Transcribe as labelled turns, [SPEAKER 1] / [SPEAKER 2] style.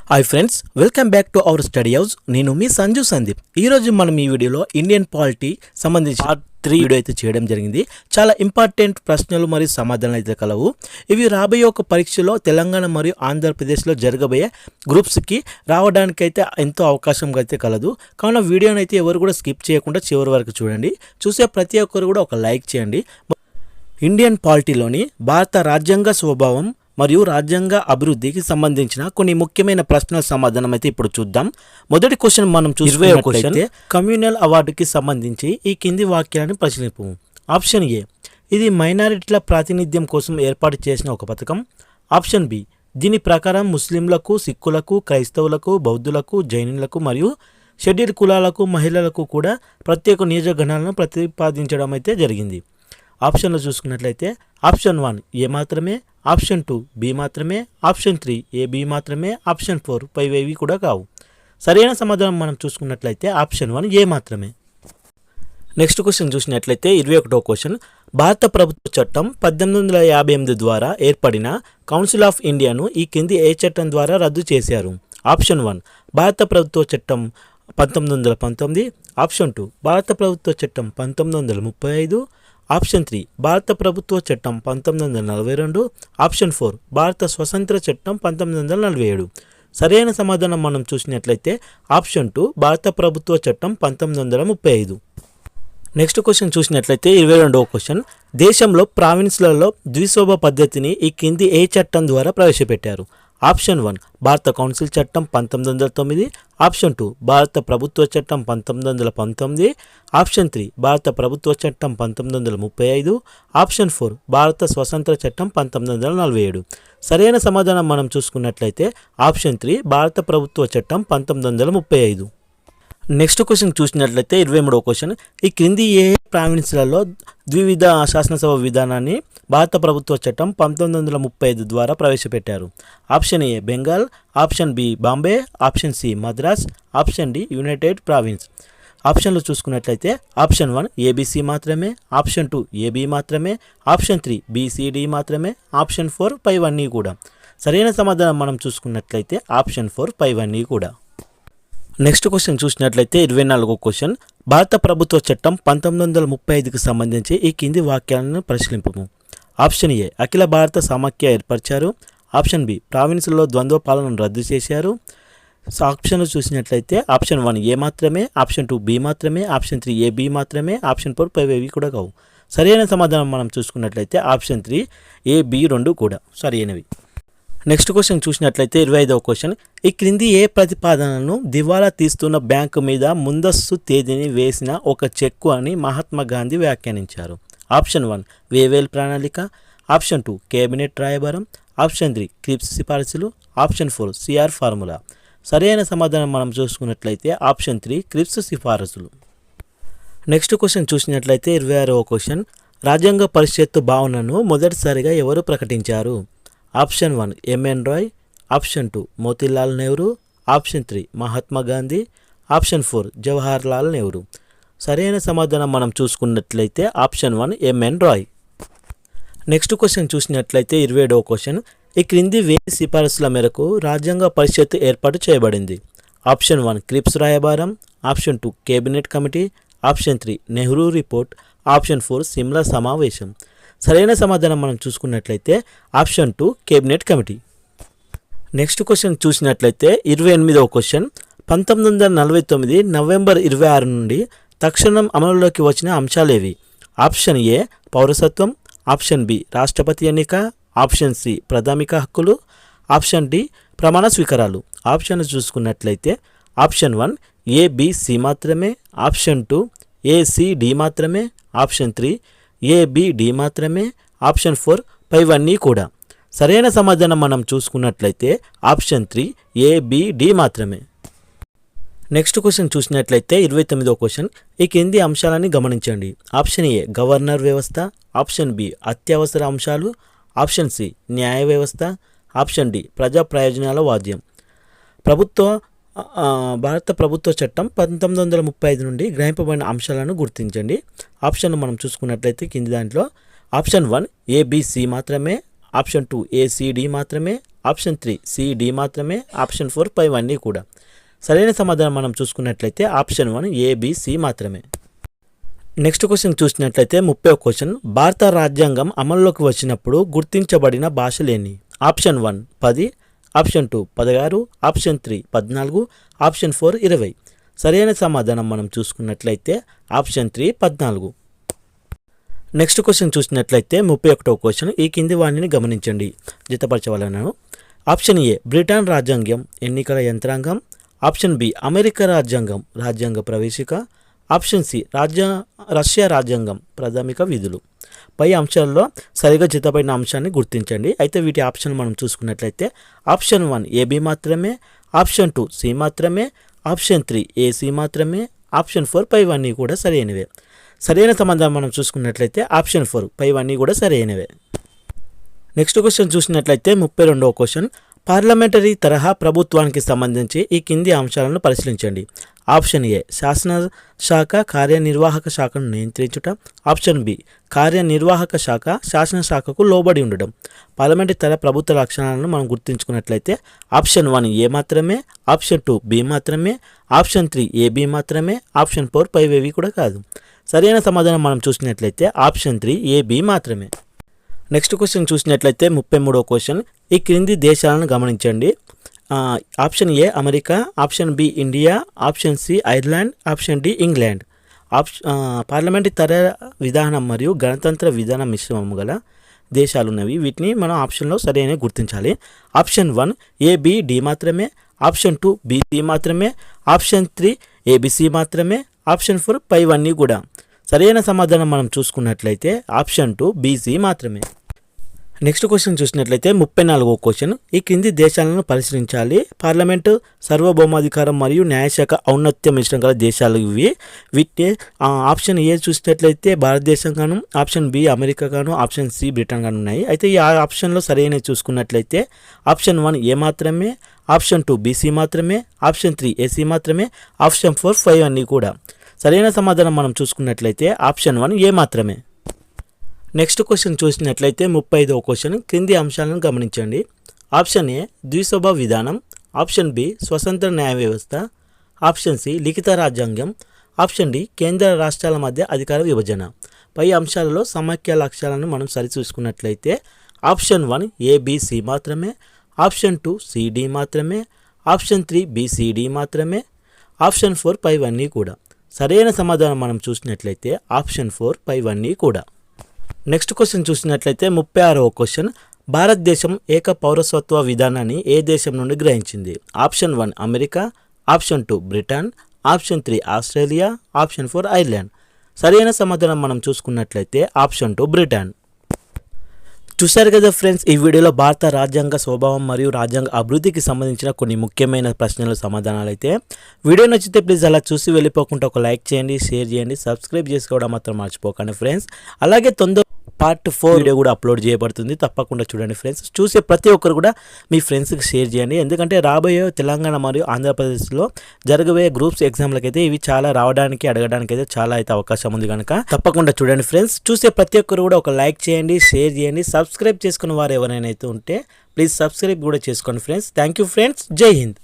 [SPEAKER 1] Hi friends, welcome back to our study house. నేను మీ సంజు సందీప్. ఈరోజు మనం ఈ వీడియోలో ఇండియన్ పాలిటీ సంబంధించి పార్ట్ 3 వీడియో అయితే చేయడం జరిగింది. చాలా ఇంపార్టెంట్ ప్రశ్నలు మరియు సమాధానాలు అయితే కలవు. ఇవి రాబోయే ఒక పరీక్షలో తెలంగాణ మరియు ఆంధ్రప్రదేశ్లో జరగబోయే గ్రూప్స్కి రావడానికైతే ఎంతో అవకాశం అయితే కలదు. కావున వీడియోని అయితే ఎవరు కూడా స్కిప్ చేయకుండా చివరి వరకు చూడండి. చూసే ప్రతి ఒక్కరు కూడా ఒక లైక్ చేయండి. ఇండియన్ పాలిటీలోని భారత రాజ్యాంగ స్వభావం మరియు రాజ్యాంగ అభివృద్ధికి సంబంధించిన కొన్ని ముఖ్యమైన ప్రశ్నల సమాధానం అయితే ఇప్పుడు చూద్దాం. మొదటి క్వశ్చన్ మనం చూసుకున్నట్లయితే కమ్యూనల్ అవార్డుకి సంబంధించి ఈ కింది వాక్యాలను పరిశీలింపు. ఆప్షన్ ఏ, ఇది మైనారిటీల ప్రాతినిధ్యం కోసం ఏర్పాటు చేసిన ఒక పథకం. ఆప్షన్ బి, దీని ప్రకారం ముస్లింలకు, సిక్కులకు, క్రైస్తవులకు, బౌద్ధులకు, జైనులకు మరియు షెడ్యూల్ కులాలకు, మహిళలకు కూడా ప్రత్యేక నియోజకగణాలను ప్రతిపాదించడం అయితే జరిగింది. ఆప్షన్లు చూసుకున్నట్లయితే ఆప్షన్ 1 ఏ మాత్రమే, ఆప్షన్ 2 బి మాత్రమే, ఆప్షన్ 3 ఏ బి మాత్రమే, ఆప్షన్ 4 పైవేవి కూడా కావు. సరైన సమాధానం మనం చూసుకున్నట్లయితే ఆప్షన్ 1 ఏ మాత్రమే. నెక్స్ట్ క్వశ్చన్ చూసినట్లయితే 21వ క్వశ్చన్, భారత ప్రభుత్వ చట్టం 1858 ద్వారా ఏర్పడిన కౌన్సిల్ ఆఫ్ ఇండియాను ఈ కింది ఏ చట్టం ద్వారా రద్దు చేశారు? ఆప్షన్ 1 భారత ప్రభుత్వ చట్టం 1919, ఆప్షన్ 2 భారత ప్రభుత్వ చట్టం 1935, ఆప్షన్ 3 భారత ప్రభుత్వ చట్టం 1942, ఆప్షన్ 4 భారత స్వతంత్ర చట్టం 1947. సరైన సమాధానం మనం చూసినట్లయితే ఆప్షన్ 2 భారత ప్రభుత్వ చట్టం 1935. నెక్స్ట్ క్వశ్చన్ చూసినట్లయితే 22వ క్వశ్చన్, దేశంలో ప్రావిన్స్లలో ద్విసభ పద్ధతిని ఈ కింది ఏ చట్టం ద్వారా ప్రవేశపెట్టారు? ఆప్షన్ 1 భారత కౌన్సిల్ చట్టం 1909, ఆప్షన్ 2 భారత ప్రభుత్వ చట్టం 1919, ఆప్షన్ 3 భారత ప్రభుత్వ చట్టం 1935, ఆప్షన్ 4 భారత స్వతంత్ర చట్టం 1947. సరైన సమాధానం మనం చూసుకున్నట్లయితే ఆప్షన్ 3 భారత ప్రభుత్వ చట్టం 1935. నెక్స్ట్ క్వశ్చన్ చూసినట్లయితే 23వ క్వశ్చన్, ఈ క్రింది ఏ ప్రావిన్స్లలో ద్వివిధ శాసనసభ విధానాన్ని భారత ప్రభుత్వ చట్టం 1935 ద్వారా ప్రవేశపెట్టారు? Option A Bengal, option B Bombay, option C Madras, option D united provinces. ఆప్షన్లు చూసుకున్నట్లయితే ఆప్షన్ 1 ఏబిసి మాత్రమే, ఆప్షన్ 2 ఏబి మాత్రమే, ఆప్షన్ 3 బిసిడి మాత్రమే, ఆప్షన్ 4 పైవన్నీ కూడా. సరైన సమాధానం మనం చూసుకున్నట్లయితే ఆప్షన్ 4 పైవన్నీ కూడా. నెక్స్ట్ క్వశ్చన్ చూసినట్లయితే 24వ క్వశ్చన్, భారత ప్రభుత్వ చట్టం 1935కి సంబంధించి ఈ కింది వాక్యాలను పరిశీలింపము. ఆప్షన్ ఏ అఖిల భారత సమాఖ్య ఏర్పరిచారు, ఆప్షన్ బి ప్రావిన్స్లో ద్వంద్వ పాలనను రద్దు చేశారు. ఆప్షన్లు చూసినట్లయితే ఆప్షన్ 1 ఏ మాత్రమే, ఆప్షన్ 2 బి మాత్రమే, ఆప్షన్ 3 ఏ బి మాత్రమే, ఆప్షన్ 4 పైవేవి కూడా కావు. సరైన సమాధానం మనం చూసుకున్నట్లయితే ఆప్షన్ 3 ఏ బి 2 కూడా సరైనవి. నెక్స్ట్ క్వశ్చన్ చూసినట్లయితే 25వ క్వశ్చన్, ఈ క్రింది ఏ ప్రతిపాదనను దివాలా తీస్తున్న బ్యాంకు మీద ముందస్తు తేదీని వేసిన ఒక చెక్కు అని మహాత్మా గాంధీ వ్యాఖ్యానించారు? ఆప్షన్ 1 వేవేల్ ప్రణాళిక, ఆప్షన్ 2 కేబినెట్ రాయబారం, ఆప్షన్ 3 క్రిప్స్ సిఫార్సులు, ఆప్షన్ 4 సిఆర్ ఫార్ములా. సరైన సమాధానం మనం చూసుకున్నట్లయితే ఆప్షన్ 3 క్రిప్స్ సిఫారసులు. నెక్స్ట్ క్వశ్చన్ చూసినట్లయితే 26వ క్వశ్చన్, రాజ్యాంగ పరిషత్తు భావనను మొదటిసారిగా ఎవరు ప్రకటించారు? Option 1 MN Roy, option 2 Motilal Nehru, option 3 Mahatma Gandhi, option 4 Jawahar Lal Nehru. సరైన సమాధానం మనం చూసుకున్నట్లయితే option 1 MN Roy. Next question చూసినట్లయితే 27వ క్వశ్చన్, ఈ క్రింది వేసి సిఫారసుల మేరకు రాజ్యాంగ పరిషత్ ఏర్పాటు చేయబడింది? ఆప్షన్ 1 క్రిప్స్ రాయబారం, option 2 cabinet committee, option 3 Nehru report, option 4 Simla సమావేశం. సరైన సమాధానం మనం చూసుకున్నట్లయితే option 2 cabinet committee. Next question చూసినట్లయితే 28వ క్వశ్చన్, 1949 నవంబర్ 26 నుండి తక్షణం అమలులోకి వచ్చిన అంశాలేవి? ఆప్షన్ ఏ పౌరసత్వం, ఆప్షన్ బి రాష్ట్రపతి ఎన్నిక, ఆప్షన్ సి ప్రాథమిక హక్కులు, ఆప్షన్ డి ప్రమాణ స్వీకారాలు. ఆప్షన్లు చూసుకున్నట్లయితే ఆప్షన్ 1 ఏబిసి మాత్రమే, ఆప్షన్ 2 ఏసిడి మాత్రమే, ఆప్షన్ 3 ఏబిడి మాత్రమే, ఆప్షన్ 4 పైవన్నీ కూడా. సరైన సమాధానం మనం చూసుకున్నట్లయితే ఆప్షన్ 3 ఏబిడి మాత్రమే. నెక్స్ట్ క్వశ్చన్ చూసినట్లయితే 29వ క్వశ్చన్, ఈ కింది అంశాలని గమనించండి. ఆప్షన్ ఏ గవర్నర్ వ్యవస్థ, ఆప్షన్ బి అత్యవసర అంశాలు, ఆప్షన్ సి న్యాయ వ్యవస్థ, ఆప్షన్ డి ప్రజా ప్రయోజనాల వాద్యం. భారత ప్రభుత్వ చట్టం 1935 నుండి గ్రహింపబడిన అంశాలను గుర్తించండి. ఆప్షన్ మనం చూసుకున్నట్లయితే కింది దాంట్లో ఆప్షన్ 1 ఏబిసి మాత్రమే, ఆప్షన్ 2 ఏసిడి మాత్రమే, ఆప్షన్ 3 సి డి మాత్రమే, ఆప్షన్ 4 పైవన్నీ కూడా. సరైన సమాధానం మనం చూసుకున్నట్లయితే ఆప్షన్ 1 ఏ బి సి మాత్రమే. నెక్స్ట్ క్వశ్చన్ చూసినట్లయితే 30వ క్వశ్చన్, భారత రాజ్యాంగం అమల్లోకి వచ్చినప్పుడు గుర్తించబడిన భాషలేని? Option 1 10, option 2 16, option 3 14, option 4 20. సరైన సమాధానం మనం చూసుకున్నట్లయితే ఆప్షన్ 3 14. నెక్స్ట్ క్వశ్చన్ చూసినట్లయితే 31వ క్వశ్చన్, ఈ కింది వాణిని గమనించండి, జతపరచవలనను. ఆప్షన్ ఏ బ్రిటన్ రాజ్యాంగం ఎన్నికల యంత్రాంగం, ఆప్షన్ బి అమెరికా రాజ్యాంగం రాజ్యాంగ ప్రవేశిక, ఆప్షన్ సి రష్యా రాజ్యాంగం ప్రాథమిక విధులు. పై అంశాల్లో సరిగా జతపడిన అంశాన్ని గుర్తించండి. అయితే వీటి ఆప్షన్ మనం చూసుకున్నట్లయితే ఆప్షన్ 1 ఏబి మాత్రమే, ఆప్షన్ 2 సి మాత్రమే, ఆప్షన్ 3 ఏసి మాత్రమే, ఆప్షన్ 4 పైవన్నీ కూడా సరైనవే. సరైన సమాధానం మనం చూసుకున్నట్లయితే ఆప్షన్ 4 పైవన్నీ కూడా సరైనవే. నెక్స్ట్ క్వశ్చన్ చూసినట్లయితే 32వ క్వశ్చన్, పార్లమెంటరీ తరహా ప్రభుత్వానికి సంబంధించి ఈ కింది అంశాలను పరిశీలించండి. ఆప్షన్ ఏ శాసన శాఖ కార్యనిర్వాహక శాఖను నియంత్రించుట, ఆప్షన్ బి కార్యనిర్వాహక శాఖ శాసనశాఖకు లోబడి ఉండడం. పార్లమెంటరీ తరహా ప్రభుత్వ లక్షణాలను మనం గుర్తుంచుకున్నట్లయితే ఆప్షన్ 1 ఏ మాత్రమే, ఆప్షన్ 2 బి మాత్రమే, ఆప్షన్ 3 ఏబి మాత్రమే, ఆప్షన్ 4 పైవేవి కూడా కాదు. సరైన సమాధానం మనం చూసినట్లయితే ఆప్షన్ 3 ఏబి మాత్రమే. నెక్స్ట్ క్వశ్చన్ చూసినట్లయితే 33వ క్వశ్చన్, ఈ క్రింది దేశాలను గమనించండి. Option A America, option B India, option C Ireland, option D England. Parliamentary తర విధానం మరియు గణతంత్ర విధానం మిశ్రమం గల దేశాలు ఉన్నవి. వీటిని మనం ఆప్షన్లో సరైన గుర్తించాలి. ఆప్షన్ 1 ఏబిడి మాత్రమే, ఆప్షన్ 2 బిసి మాత్రమే, ఆప్షన్ 3 ఏబిసి మాత్రమే, ఆప్షన్ 4 పైవన్నీ కూడా. సరైన సమాధానం మనం చూసుకున్నట్లయితే ఆప్షన్ 2 బీసీ మాత్రమే. నెక్స్ట్ క్వశ్చన్ చూసినట్లయితే 34వ క్వశ్చన్, ఈ క్రింది దేశాలను పరిశీలించాలి. పార్లమెంటు సార్వభౌమాధికారం మరియు న్యాయశాఖ ఔన్నత్య మిశ్రం గల దేశాలు ఇవి. వీటి ఆప్షన్ ఏ చూసినట్లయితే భారతదేశం గాను, ఆప్షన్ బి అమెరికా గాను, ఆప్షన్ సి బ్రిటన్ గాను ఉన్నాయి. అయితే ఈ ఆప్షన్లో సరైన చూసుకున్నట్లయితే ఆప్షన్ 1 ఏ మాత్రమే, ఆప్షన్ 2 బీసీ మాత్రమే, ఆప్షన్ 3 ఏసీ మాత్రమే, ఆప్షన్ 4 5 అన్నీ కూడా. సరైన సమాధానం మనం చూసుకున్నట్లయితే ఆప్షన్ 1 ఏ మాత్రమే. నెక్స్ట్ క్వశ్చన్ చూసినట్లయితే 35వ క్వశ్చన్, క్రింది అంశాలను గమనించండి. ఆప్షన్ ఏ ద్విసభ విధానం, ఆప్షన్ బి స్వతంత్ర న్యాయ వ్యవస్థ, ఆప్షన్ సి లిఖిత రాజ్యాంగం, ఆప్షన్ డి కేంద్ర రాష్ట్రాల మధ్య అధికార విభజన. పై అంశాలలో సమాఖ్య లక్ష్యాలను మనం సరిచూసుకున్నట్లయితే ఆప్షన్ 1 ఏబిసి మాత్రమే, ఆప్షన్ 2 సిడి మాత్రమే, ఆప్షన్ 3 బిసిడి మాత్రమే, ఆప్షన్ 4 పైవన్నీ కూడా. సరైన సమాధానం మనం చూసినట్లయితే ఆప్షన్ 4 పైవన్నీ కూడా. నెక్స్ట్ క్వశ్చన్ చూసినట్లయితే 36వ క్వశ్చన్, భారతదేశం ఏక పౌరసత్వ విధానాన్ని ఏ దేశం నుండి గ్రహించింది? Option 1 America, option 2 Britain, option 3 Australia, option 4 Ireland. సరైన సమాధానం మనం చూసుకున్నట్లయితే ఆప్షన్ 2 బ్రిటన్. చూశారు కదా ఫ్రెండ్స్, ఈ వీడియోలో భారత రాజ్యాంగ స్వభావం మరియు రాజ్యాంగ అభివృద్ధికి సంబంధించిన కొన్ని ముఖ్యమైన ప్రశ్నల సమాధానాలు. అయితే వీడియో నచ్చితే ప్లీజ్ అలా చూసి వెళ్ళిపోకుండా ఒక లైక్ చేయండి, షేర్ చేయండి, సబ్స్క్రైబ్ చేసుకోవడం మాత్రం మర్చిపోకండి ఫ్రెండ్స్. అలాగే పార్ట్ 4 వీడియో కూడా అప్లోడ్ చేయబడుతుంది, తప్పకుండా చూడండి ఫ్రెండ్స్. చూసే ప్రతి ఒక్కరు కూడా మీ ఫ్రెండ్స్కి షేర్ చేయండి, ఎందుకంటే రాబోయే తెలంగాణ మరియు ఆంధ్రప్రదేశ్లో జరగబోయే గ్రూప్స్ ఎగ్జామ్లకైతే ఇవి చాలా రావడానికి అడగడానికి అయితే చాలా అయితే అవకాశం ఉంది కనుక తప్పకుండా చూడండి ఫ్రెండ్స్. చూసే ప్రతి ఒక్కరు కూడా ఒక లైక్ చేయండి, షేర్ చేయండి, సబ్స్క్రైబ్ చేసుకున్న వారు ఎవరైనా అయితే ఉంటే ప్లీజ్ సబ్స్క్రైబ్ కూడా చేసుకోండి ఫ్రెండ్స్. Thank you friends. జై హింద్.